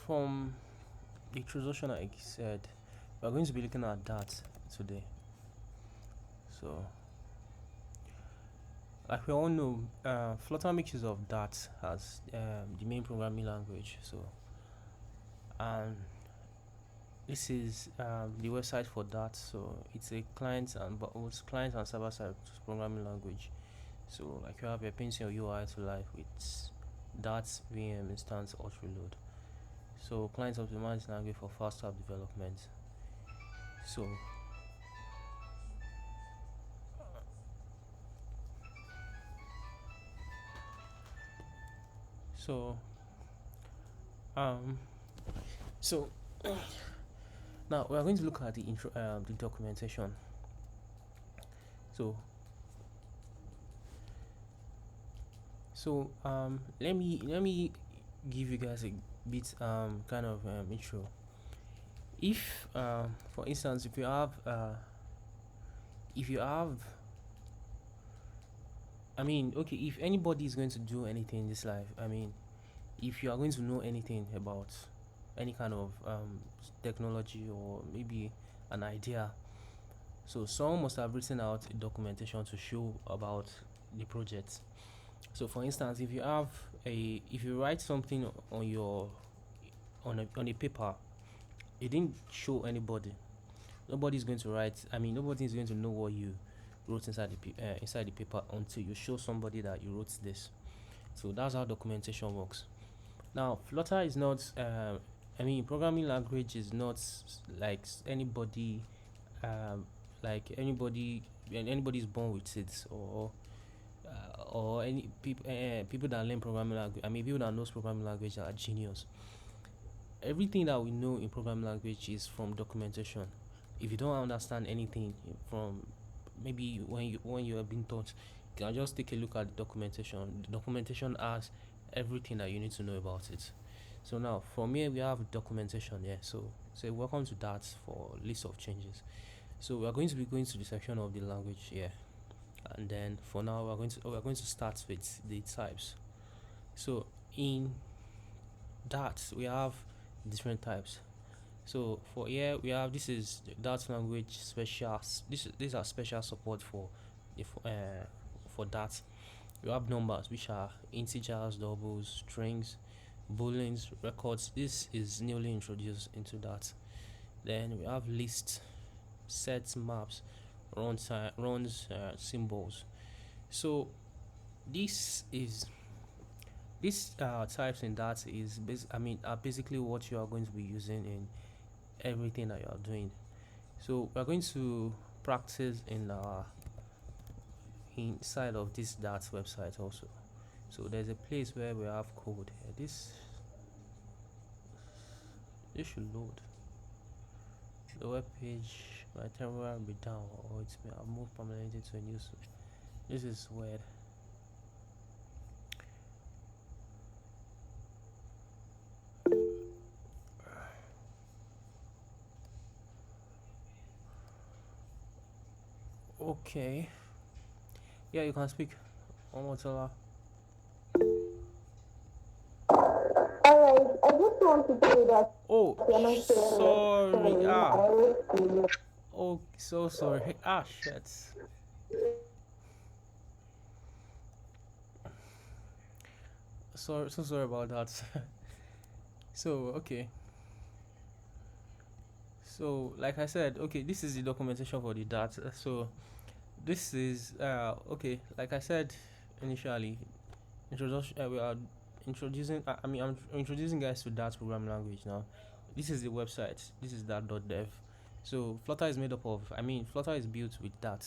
from the introduction, like I said, we're going to be looking at that today. So, like we all know, Flutter makes use of Dart as the main programming language. So, and this is the website for Dart. So, it's a client and both client and server side programming language. So, like you have your painting your UI to life with Dart VM instance auto reload. So, client optimized language for faster development. So, so um so now we are going to look at the intro the documentation. So let me give you guys a bit kind of intro. If for instance, if you have I mean, okay, if anybody is going to do anything in this life, I mean, if you are going to know anything about any kind of technology or maybe an idea, so someone must have written out a documentation to show about the project. So for instance, if you write something on your on a paper, you didn't show anybody. Nobody's going to write. I mean, nobody's going to know what you wrote inside the paper until you show somebody that you wrote this. So that's how documentation works. Now, Flutter is not. I mean, programming language is not like anybody. Like anybody, when anybody's born with it, or any people that learn programming language. I mean, people that knows programming language are genius. Everything that we know in programming language is from documentation. If you don't understand anything from maybe when you have been taught, you can just take a look at the documentation. The documentation has everything that you need to know about it. So now from here we have documentation. Yeah. So welcome to that for list of changes. So we are going to be going to the section of the language here, and then for now we are going to start with the types. So in that we have different types. So for here we have this is Dart language special. These are special support for if for that. We have numbers which are integers, doubles, strings, booleans, records. This is newly introduced into that. Then we have lists, sets, maps, runs, symbols. So this is these types in that is are basically what you are going to be using in everything that you are doing. So we are going to practice in inside of this Dart website also. So there's a place where we have code here. This should load. The web page my terminal will be down, or it may have moved permanently to a new switch. This is weird. Okay. Yeah, you can speak. Omotola. Alright, I just want to say that Oh, you're not sorry. Ah. I always feel Oh, so sorry. Ah, shit. Sorry, so sorry about that. So, okay. So, like I said, okay, this is the documentation for the Dart. So, this is okay. Like I said initially, introduction. We are introducing. I'm introducing guys to Dart programming language now. This is the website. This is Dart.dev. So Flutter is made up of. Flutter is built with Dart.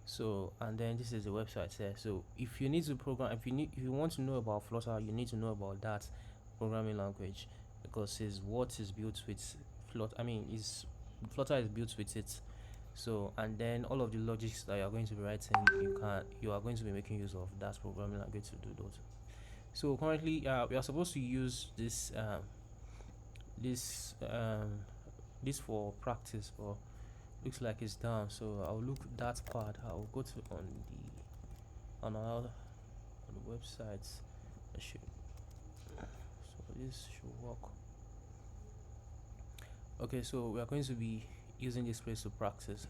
So and then this is the website there. So if you need to program, if you want to know about Flutter, you need to know about that programming language because it's what is built with Flutter. Is Flutter is built with it. So and then all of the logics that you are going to be writing, you are going to be making use of that programming language to do those. So currently, we are supposed to use this this for practice, but looks like it's down. So I'll look that part. I'll go to on the websites. I should so this should work. Okay, so we are going to be using this place to practice.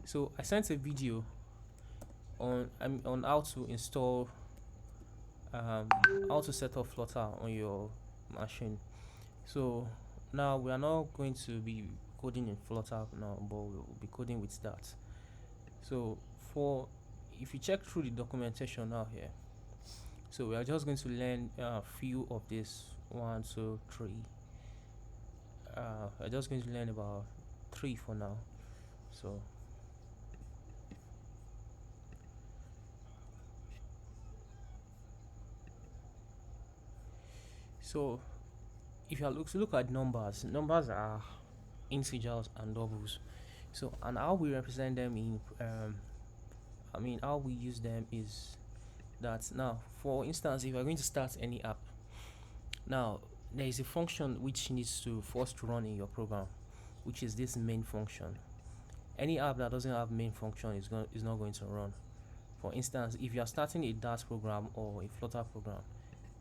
So I sent a video on how to install how to set up Flutter on your machine. So now we are not going to be coding in Flutter now, but we'll be coding with that. So for if you check through the documentation now here, so we are just going to learn a few of this. One, two, three. We're just going to learn about three for now. So so if you look at numbers are integers and doubles. So and how we represent them in how we use them is that now, for instance, if you're going to start any app, now there is a function which needs to first run in your program, which is this main function. Any app that doesn't have main function is not going to run. For instance, if you are starting a Dart program or a Flutter program,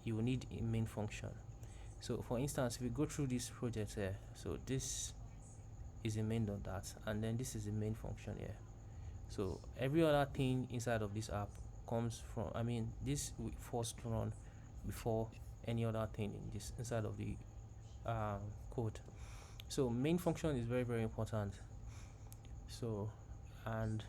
you will need a main function. So for instance, if we go through this project here, so this is a main.dat, and then this is the main function here. So every other thing inside of this app comes from, this will first run before any other thing in this inside of the code. So main function is very, very important. So, and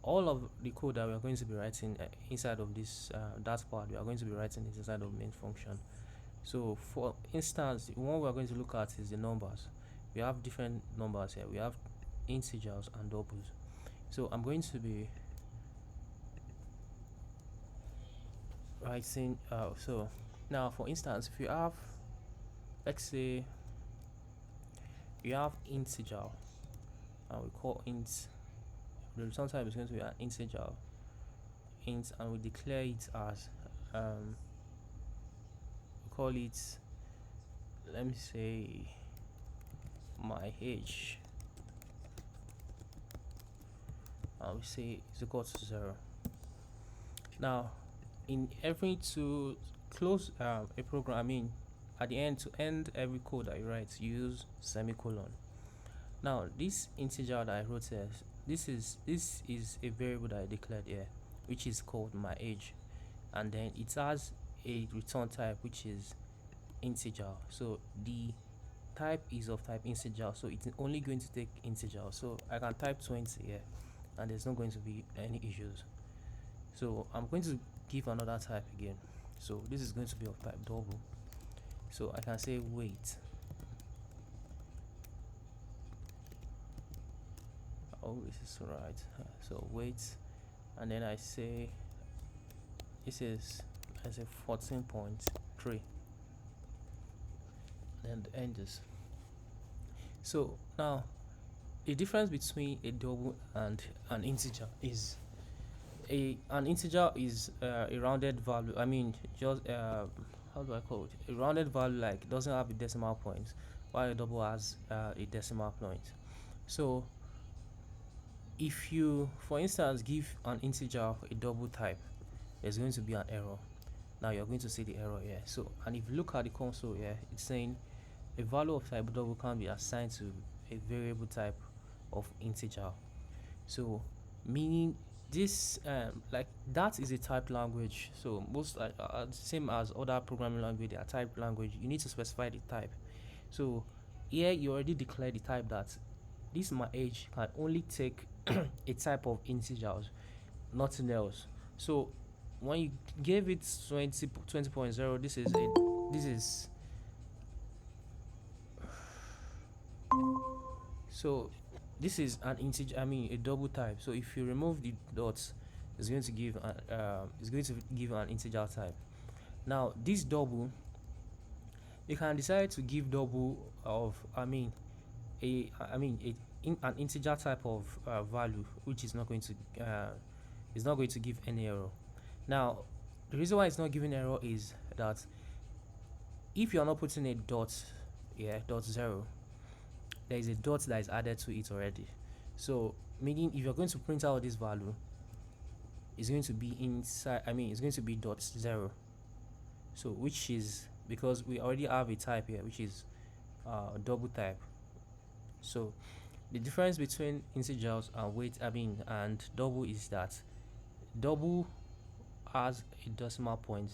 all of the code that we are going to be writing inside of this that part, we are going to be writing it inside of main function. So for instance, one we are going to look at is the numbers. We have different numbers here. We have integers and doubles. So I'm going to be writing so now, for instance, if you have, let's say you have integer, and we call int, the return type is going to be an integer int, and we declare it as we call it, let me say, my age, and we say is equal to 0. Now in every to close a program, at the end, to end every code that you write, use semicolon. Now this integer that I wrote here, this is a variable that I declared here, which is called my age, and then it has a return type which is integer. So the type is of type integer, so it's only going to take integer. So I can type 20 here and there's not going to be any issues. So I'm going to give another type again. So this is going to be of type double. So I can say wait. Oh, this is right. So wait, and then I say this is, I say 14.3, and end this. So now the difference between a double and an integer is an integer is a rounded value. Just how do I call it? A rounded value, like, doesn't have a decimal point, while a double has a decimal point. So if you, for instance, give an integer a double type, there's going to be an error. Now you're going to see the error here. So, and if you look at the console here, it's saying a value of type double can be assigned to a variable type of integer. So meaning this like that is a typed language. So most same as other programming language, they are typed language. You need to specify the type. So here you already declare the type that this my age can only take a type of integers, nothing else. So when you gave it 20.0, this is so this is an integer, a double type. So if you remove the dots, it's going to give an integer type. Now this double, you can decide to give double of an integer type of value, which is not going to give any error. Now the reason why it's not giving error is that if you are not putting a dot here, dot 0, there is a dot that is added to it already. So meaning if you're going to print out this value, it's going to be inside, it's going to be dot 0. So which is because we already have a type here, which is double type. So the difference between integers and and double is that double has a decimal point.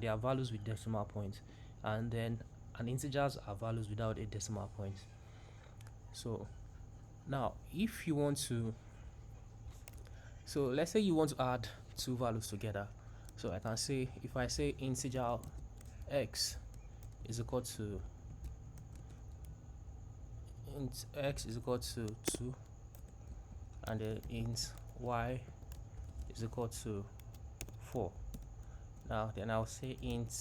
There are values with decimal points, and then and integers are values without a decimal point. So now if you want to, so let's say you want to add two values together. So I can say, if I say integer x is equal to int x is equal to 2, and then int y is equal to 4. Now then I'll say int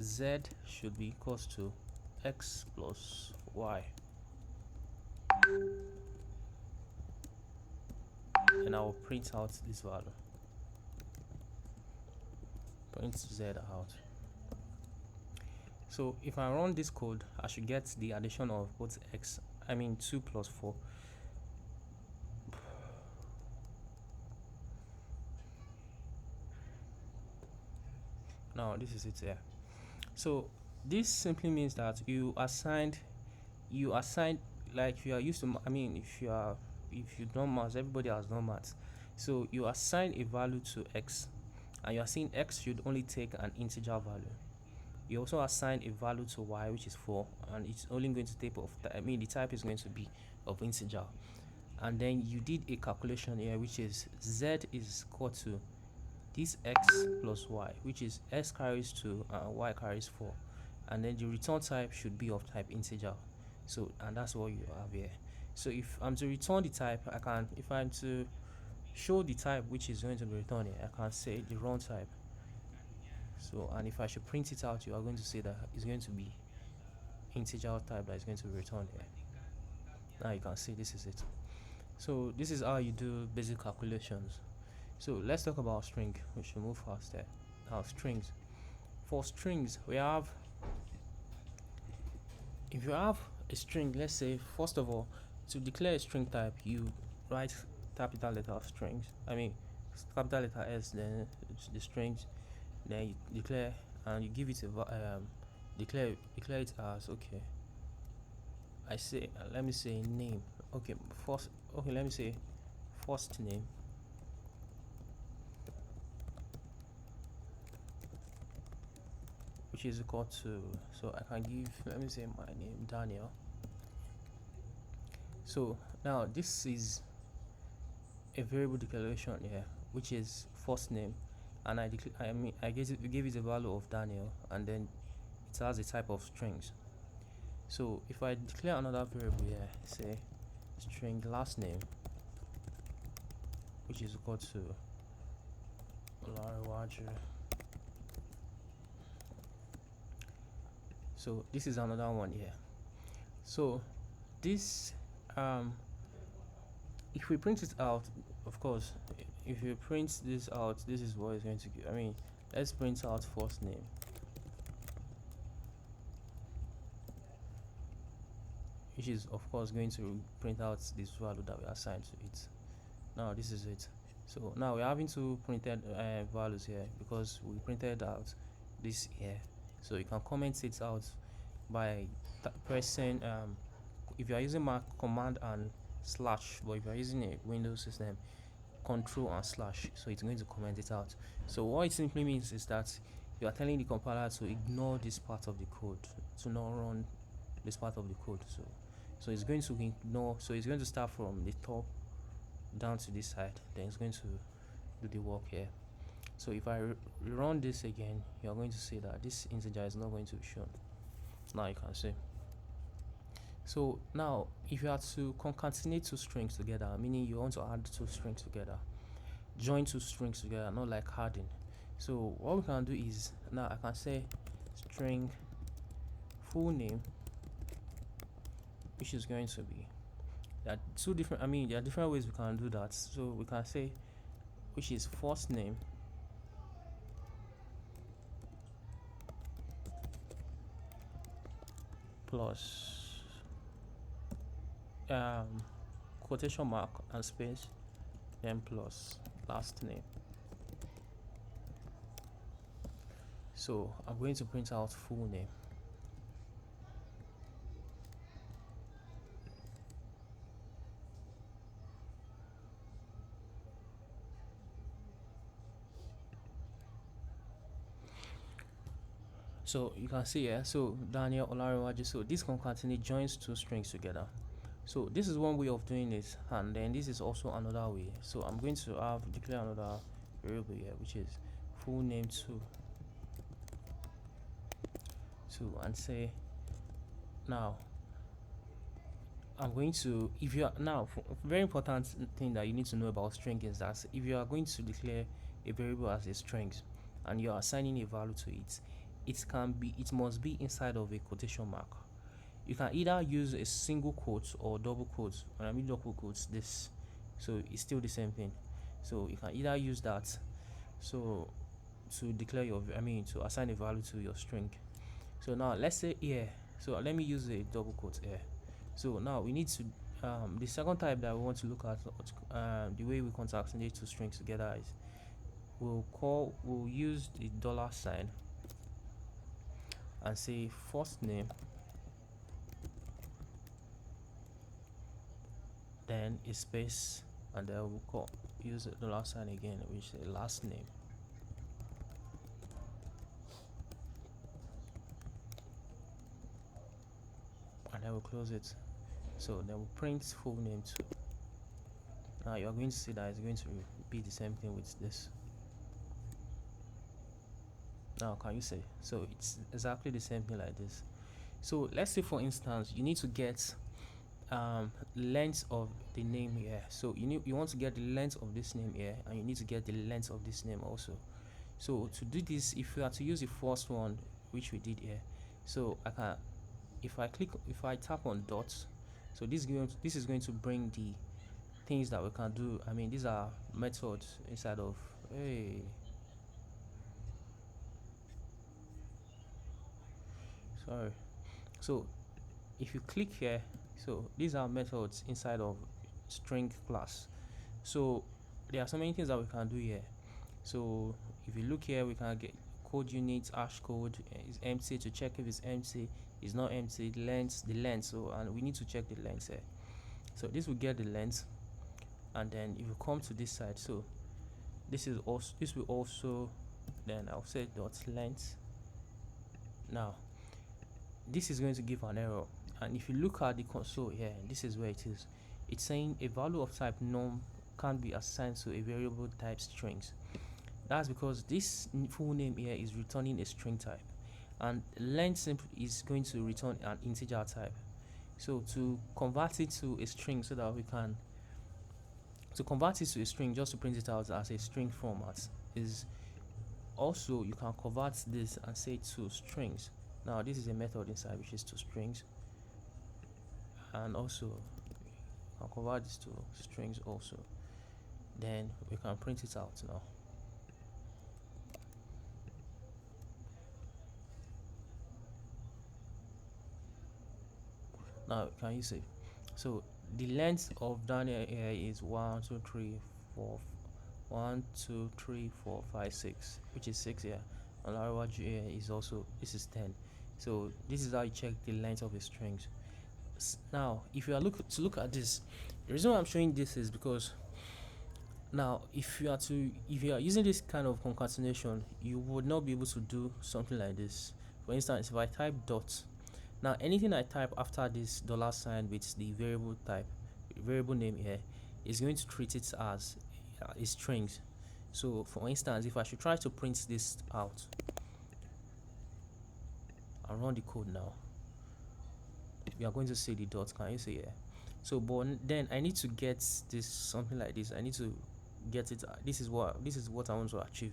z should be equals to x plus y, and I'll print out this value, print z out. So if I run this code, I should get the addition of both 2 plus 4. Now this is it here. So this simply means that you assign, like you are used to, if you done maths, everybody has done maths. So you assign a value to x, and you are saying x should only take an integer value. You also assign a value to y, which is 4, and it's only going to take the type is going to be of integer. And then you did a calculation here, which is z is equal to this x plus y, which is x carries 2 and y carries 4, and then the return type should be of type integer. So, and that's what you have here. So if I'm to return the type, if I'm to show the type which is going to be returned here, I can say the run type. So, and if I should print it out, you are going to see that it's going to be integer type that is going to be returned here. Now you can see this is it. So this is how you do basic calculations. So let's talk about string. We should move fast there. Now strings. For strings, we have, if you have a string, let's say, first of all, to declare a string type, you write capital letter of strings. Capital letter S, then the strings, then you declare, and you give it a declare it as, okay, I say, let me say name. Okay, let me say first name, which is equal to, so I can give, let me say my name Daniel. So now this is a variable declaration here, which is first name, and I give it a value of Daniel, and then it has a type of strings. So if I declare another variable here, say string last name, which is equal to Larwaju. So this is another one here. So this, if we print it out, of course, if you print this out, this is what it's going to give. Let's print out first name. Which is of course going to print out this value that we assigned to it. Now this is it. So now we're having two printed values here because we printed out this here. So you can comment it out by pressing, if you are using Mac, command and slash, but if you are using a Windows system, control and slash. So it's going to comment it out. So what it simply means is that you are telling the compiler to ignore this part of the code, to not run this part of the code. So it's going to ignore, so it's going to start from the top down to this side, then it's going to do the work here. So if I run this again, you're going to see that this integer is not going to be shown. Now you can see. So now if you are to concatenate two strings together, meaning you want to add two strings together, join two strings together, not like adding. So what we can do is, now I can say string full name, which is going to be, there are two different, there are different ways we can do that. So we can say, which is first name plus quotation mark and space, then plus last name. So I'm going to print out full name. So you can see here, so Daniel Olariwaju, so this concatenate joins two strings together. So this is one way of doing it, and then this is also another way. So I'm going to have declare another variable here, which is full name 2 and say now I'm going to, if you are now, very important thing that you need to know about string is that if you are going to declare a variable as a string and you are assigning a value to it, it must be inside of a quotation mark. You can either use a single quote or double quotes. When I mean double quotes, this, so it's still the same thing. So you can either use that, so to declare your, to assign a value to your string. So now let's say here, so let me use a double quote here. So now we need to, the second type that we want to look at, the way we concatenate two strings together is we'll use the dollar sign and say first name, then a space, and then we'll use the dollar sign again, which is the last name. And then we'll close it. So then we'll print full name 2. Now you're going to see that it's going to be the same thing with this. Now can you see? So it's exactly the same thing like this. So let's say for instance you need to get length of the name here. So you want to get the length of this name here, and you need to get the length of this name also. So to do this, if you are to use the first one, which we did here, so I can, if I tap on dots, so this is going to bring the things that we can do. These are methods inside of, hey, sorry. So if you click here, so these are methods inside of string class. So there are so many things that we can do here. So if you look here, we can get code unit, hash code is empty to check if it's empty. It's not empty. The length. So, and we need to check the length here. So this will get the length, and then if you come to this side, so this will also, then I'll say dot length. Now this is going to give an error, and if you look at the console here, this is where it is. It's saying a value of type num can't be assigned to a variable type strings. That's because this full name here is returning a string type, and length is going to return an integer type. So to convert it to a string, so that we can convert it to a string, just to print it out as a string format, is also you can convert this and say to strings. Now this is a method inside which is to strings, and also you can convert this to strings also. Then we can print it out now. Now can you see? So the length of Daniel here is 1 2 3 4 1 2 3 4 5 6, which is 6 here. And Larawa here is also, this is 10. So this is how you check the length of the strings. Now if you are look at this, the reason why I'm showing this is because now if you are using this kind of concatenation, you would not be able to do something like this. For instance, if I type dot, now anything I type after this dollar sign with the variable name here, is going to treat it as a strings. So for instance, if I should try to print this out and run the code now, we are going to see the dot. Can you see here? So but then I need to get this something like this. I need to get it. This is what I want to achieve.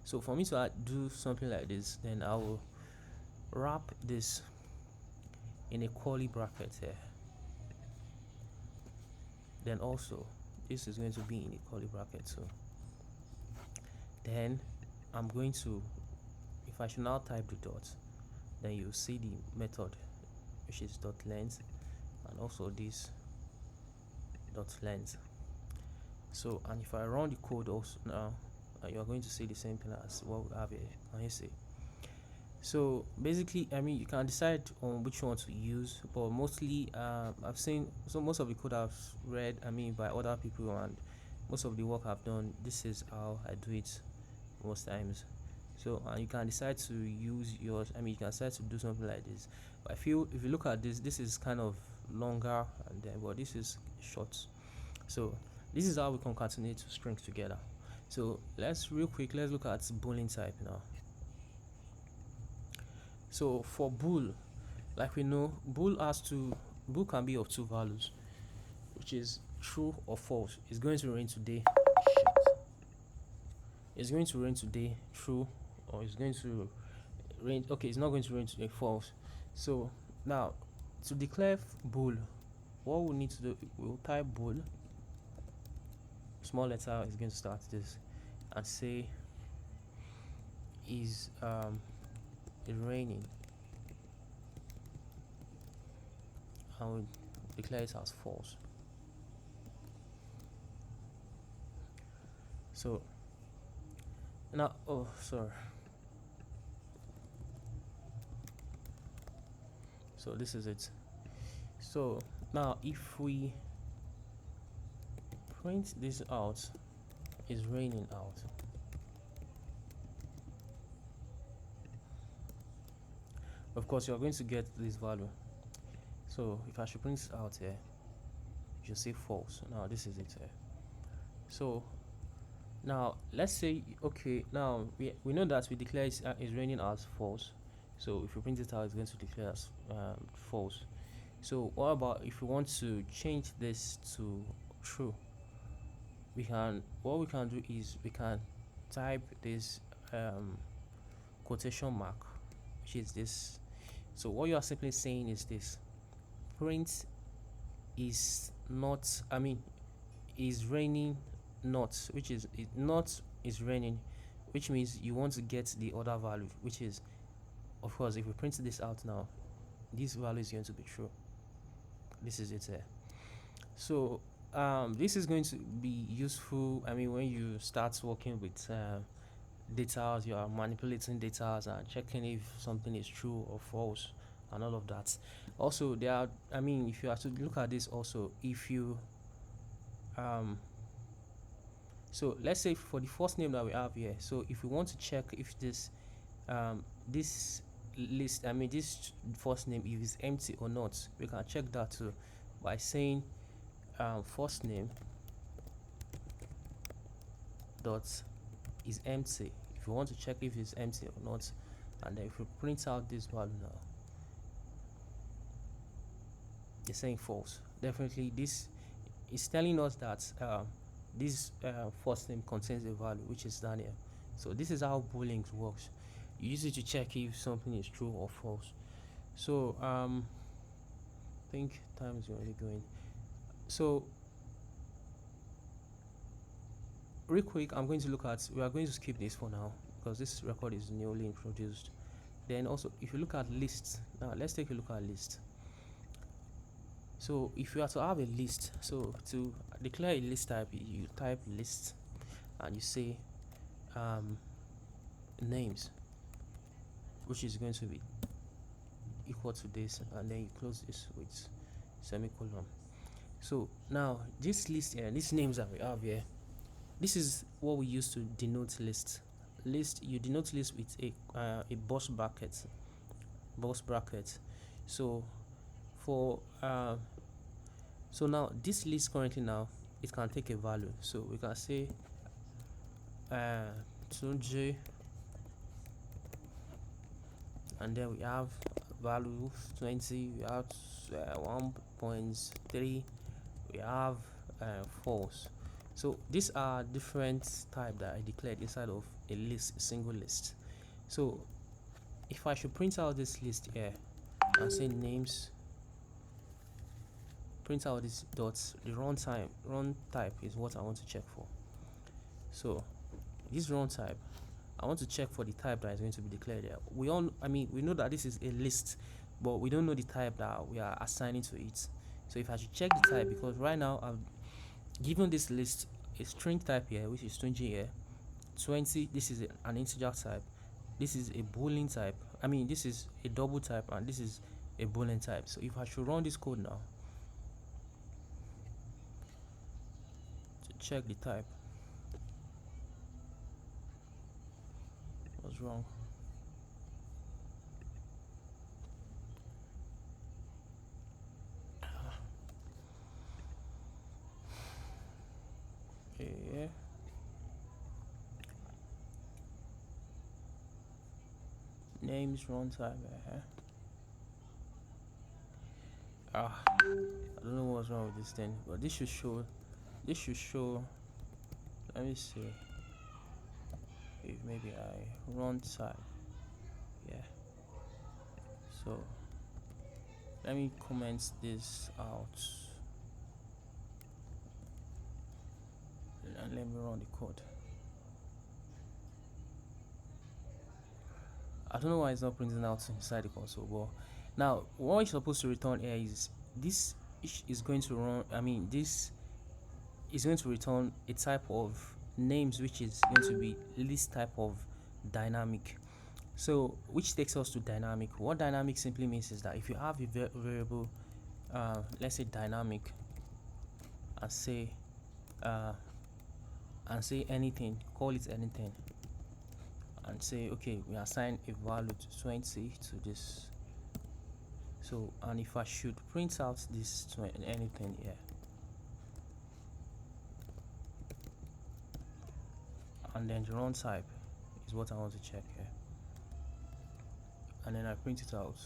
So for me to do something like this, then I will wrap this in a curly bracket here. Then also this is going to be in a curly bracket. So then I'm going to, if I should now type the dot, then you see the method which is dot length, and also this dot length. So and if I run the code also now, you are going to see the same thing as what we have here. Can you see? So basically, you can decide on which one to use, but mostly I've seen, so most of the code I've read by other people, and most of the work I've done, this is how I do it most times. So you can decide to use yours. I mean, you can decide to do something like this. But I feel if you look at this, this is kind of longer, and then but this is short. So this is how we concatenate two strings together. So let's look at boolean type now. So for bool, like we know, bool can be of two values, which is true or false. It's going to rain today. Shit. It's going to rain today, true, or it's going to rain. Okay, it's not going to rain today, false. So now to declare bool, what we need to do, we'll type bool. Small letter is going to start this and say is raining, and we declare it as false. So now, oh sorry, so this is it. So now if we print this out, is raining out, of course you're going to get this value. So if I should print this out here, you should say false. Now this is it here. So now let's say, okay, now we know that we declare is raining as false. So if we print it out, it's going to declare as false. So what about if we want to change this to true? What we can do is we can type this quotation mark, which is this. So what you are simply saying is this: print is not, I mean, is raining not, which is not is raining, which means you want to get the other value, which is, of course, if we print this out now, this value is going to be true. This is it here. So this is going to be useful, I mean, when you start working with data, you are manipulating data and checking if something is true or false and all of that. Also there are, I mean, if you have to look at this also, if you so let's say for the first name that we have here, so if we want to check if this this list, I mean this first name, if it's empty or not, we can check that too by saying first name dot is empty. If you want to check if it's empty or not, and then if we print out this value now, it's saying false. Definitely this is telling us that this first name contains a value, which is Daniel. So this is how boolean works. You use it to check if something is true or false. So I think time is already going. So real quick, I'm going to look at, we are going to skip this for now because this record is newly introduced. Then also, if you look at lists, now let's take a look at list. So if you are to have a list, so to declare a list type, you type list and you say names, which is going to be equal to this, and then you close this with semicolon. So now this list here, these names that we have here, this is what we use to denote list. List, you denote list with a box bracket. So for so now this list currently now, it can take a value. So we can say 2J, and then we have value 20, we have 1.3, we have false. So these are different type that I declared inside of a list, a single list. So if I should print out this list here and say names, print out this dots, the run type is what I want to check for. So this run type, I want to check for the type that is going to be declared there. We know that this is a list, but we don't know the type that we are assigning to it. So if I should check the type, because right now I've given this list a string type here, which is 20 here, 20, this is an integer type, this is a boolean type, I mean this is a double type, and this is a boolean type. So if I should run this code now to check the type, What's wrong? Yeah. Names runtime. I don't know what's wrong with this thing, but this should show. This should show. Let me see if maybe I runtime. Yeah. So let me comment this out and let me run the code. I don't know why it's not printing out inside the console, but now what it's supposed to return here is this is going to run. I mean, this is going to return a type of names which is going to be list type of dynamic. So which takes us to dynamic. What dynamic simply means is that if you have a variable, let's say dynamic, and say uh, anything, call it anything, and say okay, we assign a value to 20 to this. So and if I should print out this 20, anything here, and then the run type is what I want to check here, and then I print it out.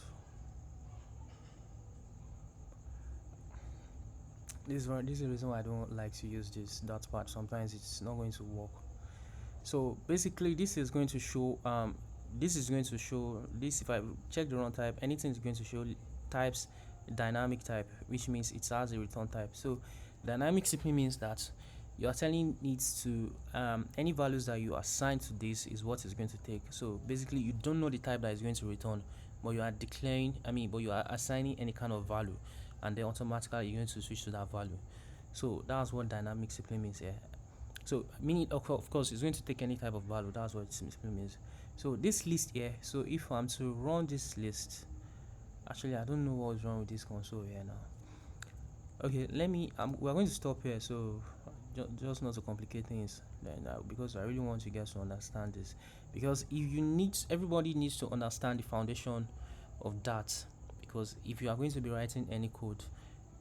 This is the reason why I don't like to use this that part. Sometimes it's not going to work. So basically this is going to show this. If I check the run type, anything is going to show types dynamic type, which means it has a return type. So dynamic simply means that you are telling it to any values that you assign to this is what it's going to take. So basically you don't know the type that is going to return, but you are declaring but you are assigning any kind of value, and then automatically you're going to switch to that value. So that's what dynamic simply means here. So meaning of course it's going to take any type of value. That's what it simply means. So this list here, so if I'm to run this list, actually I don't know what's wrong with this console here now. Okay, let me we're going to stop here. So just not to complicate things then, because I really want you guys to understand this, because if you need everybody needs to understand the foundation of that, because if you are going to be writing any code,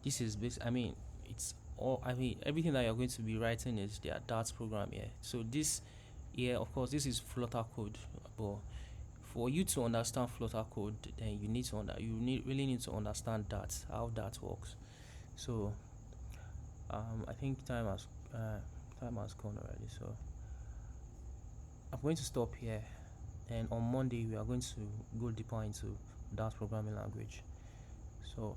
this is it's all everything that you're going to be writing is the Dart program here. So this here, of course, this is Flutter code, but for you to understand Flutter code, then you need to really need to understand that how that works. So I think time has gone already. So I'm going to stop here, and on Monday we are going to go deeper into that programming language. So